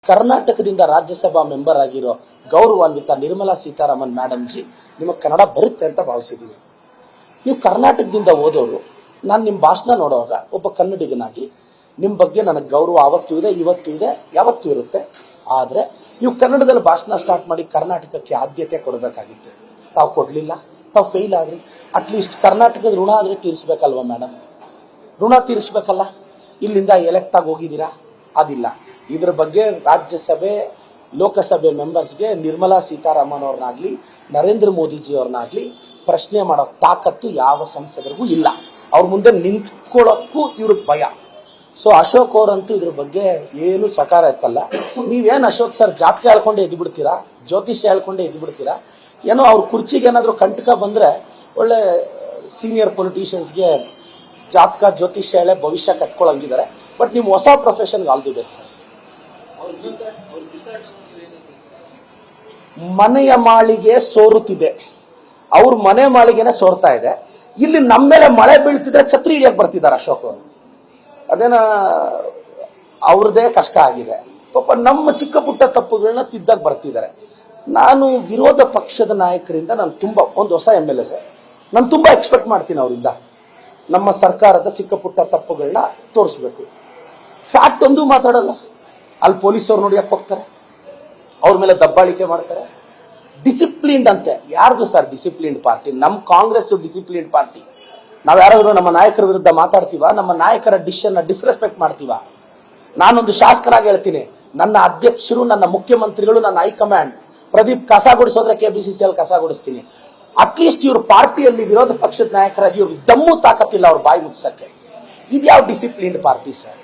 ಕರ್ನಾಟಕದಿಂದ ರಾಜ್ಯಸಭಾ ಮೆಂಬರ್ ಆಗಿರೋ ಗೌರವಾನ್ವಿತ ನಿರ್ಮಲಾ ಸೀತಾರಾಮನ್ ಮೇಡಮ್ ಜಿ, ನಿಮಗೆ ಕನ್ನಡ ಬರುತ್ತೆ ಅಂತ ಭಾವಿಸಿದ್ದೀನಿ. ನೀವು ಕರ್ನಾಟಕದಿಂದ ಓದೋರು, ನಾನು ನಿಮ್ಮ ಭಾಷಣ ನೋಡುವಾಗ ಒಬ್ಬ ಕನ್ನಡಿಗನಾಗಿ ನಿಮ್ಮ ಬಗ್ಗೆ ನನಗೆ ಗೌರವ ಆವತ್ತೂ ಇದೆ, ಇವತ್ತೂ ಇದೆ, ಯಾವತ್ತೂ ಇರುತ್ತೆ. ಆದರೆ ನೀವು ಕನ್ನಡದಲ್ಲಿ ಭಾಷಣ ಸ್ಟಾರ್ಟ್ ಮಾಡಿ ಕರ್ನಾಟಕಕ್ಕೆ ಆದ್ಯತೆ ಕೊಡಬೇಕಾಗಿತ್ತು. ತಾವು ಕೊಡಲಿಲ್ಲ, ತಾವು ಫೇಲ್ ಆದ್ರಿ. ಅಟ್ಲೀಸ್ಟ್ ಕರ್ನಾಟಕದ ಋಣ ಆದರೆ ತೀರಿಸ್ಬೇಕಲ್ವ ಮೇಡಮ್? ಋಣ ತೀರಿಸ್ಬೇಕಲ್ಲ. ಇಲ್ಲಿಂದ ಎಲೆಕ್ಟ್ ಆಗಿ ಹೋಗಿದ್ದೀರಾ, ಅದಿಲ್ಲ. ಇದ್ರ ಬಗ್ಗೆ ರಾಜ್ಯಸಭೆ ಲೋಕಸಭೆ ಮೆಂಬರ್ಸ್ಗೆ ನಿರ್ಮಲಾ ಸೀತಾರಾಮನ್ ಅವ್ರನ್ನಾಗ್ಲಿ ನರೇಂದ್ರ ಮೋದಿಜಿ ಅವ್ರನ್ನಾಗ್ಲಿ ಪ್ರಶ್ನೆ ಮಾಡೋ ತಾಕತ್ತು ಯಾವ ಸಂಸದರಿಗೂ ಇಲ್ಲ. ಅವ್ರ ಮುಂದೆ ನಿಂತ್ಕೊಳ್ಳೋಕ್ಕೂ ಇವ್ರಿಗೆ ಭಯ. ಸೊ ಅಶೋಕ್ ಅವರಂತೂ ಇದ್ರ ಬಗ್ಗೆ ಏನು ಸಕಾರ ಇತ್ತಲ್ಲ. ನೀವೇನು ಅಶೋಕ್ ಸರ್ ಜಾತಕ ಹೇಳ್ಕೊಂಡೆ ಎದ್ದು ಬಿಡ್ತೀರಾ, ಜ್ಯೋತಿಷ್ಯ ಹೇಳ್ಕೊಂಡೆ ಎದ್ದು ಬಿಡ್ತೀರಾ? ಏನೋ ಅವ್ರ ಕುರ್ಚಿಗೆ ಏನಾದರೂ ಕಂಟಕ ಬಂದರೆ ಒಳ್ಳೆ ಸೀನಿಯರ್ ಪೊಲಿಟಿಷಿಯನ್ಸ್ಗೆ ಜಾತಕ ಜ್ಯೋತಿಷ್ಯ ಹೇಳೇ ಭವಿಷ್ಯ ಕಟ್ಕೊಳ್ಳಂಗಿದ್ದಾರೆ. ಬಟ್ ನಿಮ್ಮ ಹೊಸ ಪ್ರೊಫೆಷನ್ಗೆ ಆಲ್ ದಿ ಬೆಸ್ಟ್ ಸರ್. ಮನೆಯ ಮಾಳಿಗೆ ಸೋರುತ್ತಿದೆ, ಅವ್ರ ಮನೆ ಮಾಳಿಗೆನೆ ಸೋರ್ತಾ ಇದೆ. ಇಲ್ಲಿ ನಮ್ಮ ಮೇಲೆ ಮಳೆ ಬೀಳ್ತಿದ್ರೆ ಛತ್ರಿ ಹಿಡಿಯಕ್ಕೆ ಬರ್ತಿದ್ದಾರೆ ಅಶೋಕ್ ಅವರು. ಅದೇನ ಅವ್ರದೇ ಕಷ್ಟ ಆಗಿದೆ ಪಾಪ. ನಮ್ಮ ಚಿಕ್ಕ ಪುಟ್ಟ ತಪ್ಪುಗಳನ್ನ ತಿದ್ದಕ್ಕೆ ಬರ್ತಿದ್ದಾರೆ. ನಾನು ವಿರೋಧ ಪಕ್ಷದ ನಾಯಕರಿಂದ ನಾನು ತುಂಬಾ ಒಂದು ಹೊಸ MLA ಸರ್, ನಾನು ತುಂಬಾ ಎಕ್ಸ್ಪೆಕ್ಟ್ ಮಾಡ್ತೀನಿ ಅವರಿಂದ. ನಮ್ಮ ಸರ್ಕಾರದ ಚಿಕ್ಕ ಪುಟ್ಟ ತಪ್ಪುಗಳನ್ನ ತೋರಿಸ್ಬೇಕು. ಫ್ಯಾಕ್ಟ್ ಒಂದು ಮಾತಾಡಲ್ಲ. ಅಲ್ಲಿ ಪೊಲೀಸವ್ರು ನೋಡಿಯಕ್ಕೆ ಹೋಗ್ತಾರೆ, ಅವ್ರ ಮೇಲೆ ದಬ್ಬಾಳಿಕೆ ಮಾಡ್ತಾರೆ. ಡಿಸಿಪ್ಲಿನ್ಡ್ ಅಂತೆ. ಯಾರ್ದು ಸರ್ ಡಿಸಿಪ್ಲಿನ್ಡ್ ಪಾರ್ಟಿ? ನಮ್ಮ ಕಾಂಗ್ರೆಸ್ ಡಿಸಿಪ್ಲಿನ್ಡ್ ಪಾರ್ಟಿ. ನಾವು ಯಾರಾದ್ರೂ ನಮ್ಮ ನಾಯಕರ ವಿರುದ್ಧ ಮಾತಾಡ್ತೀವ? ನಮ್ಮ ನಾಯಕರ ಡಿಸಿಷನ್ ಡಿಸ್ರೆಸ್ಪೆಕ್ಟ್ ಮಾಡ್ತೀವ? ನಾನೊಂದು ಶಾಸಕರಾಗಿ ಹೇಳ್ತೀನಿ, ನನ್ನ ಅಧ್ಯಕ್ಷರು, ನನ್ನ ಮುಖ್ಯಮಂತ್ರಿಗಳು, ನನ್ನ ಹೈಕಮಾಂಡ್ ಪ್ರದೀಪ್ ಕಸ ಗುಡಿಸೋದ್ರೆ KPCCL ಕಸ ಗುಡಿಸ್ತೀನಿ. ಅಟ್ಲೀಸ್ಟ್ ಇವ್ರ ಪಾರ್ಟಿಯಲ್ಲಿ ವಿರೋಧ ಪಕ್ಷದ ನಾಯಕರಾಗಿ ಇವ್ರಿಗೆ ದಮ್ಮು ತಾಕತ್ತಿಲ್ಲ ಅವ್ರ ಬಾಯಿ ಮುಗಿಸಕ್ಕೆ. ಇದ್ಯಾವ ಡಿಸಿಪ್ಲಿನ್ಡ್ ಪಾರ್ಟಿ ಸರ್?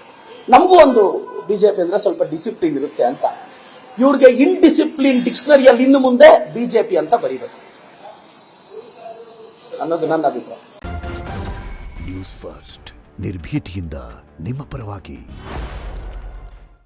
ನಮಗೂ ಒಂದು ಬಿಜೆಪಿ ಅಂದ್ರೆ ಸ್ವಲ್ಪ ಡಿಸಿಪ್ಲಿನ್ ಇರುತ್ತೆ ಅಂತ. ಇವ್ರಿಗೆ ಇನ್ಡಿಸಿಪ್ಲಿನ್ ಡಿಕ್ಷನರಿಯಲ್ಲಿ ಇನ್ನು ಮುಂದೆ ಬಿಜೆಪಿ ಅಂತ ಬರೀಬೇಕು ಅನ್ನೋದು ನನ್ನ ಅಭಿಪ್ರಾಯ. ನ್ಯೂಸ್ ಫಸ್ಟ್, ನಿರ್ಭೀತಿಯಿಂದ ನಿಮ್ಮ ಪರವಾಗಿ.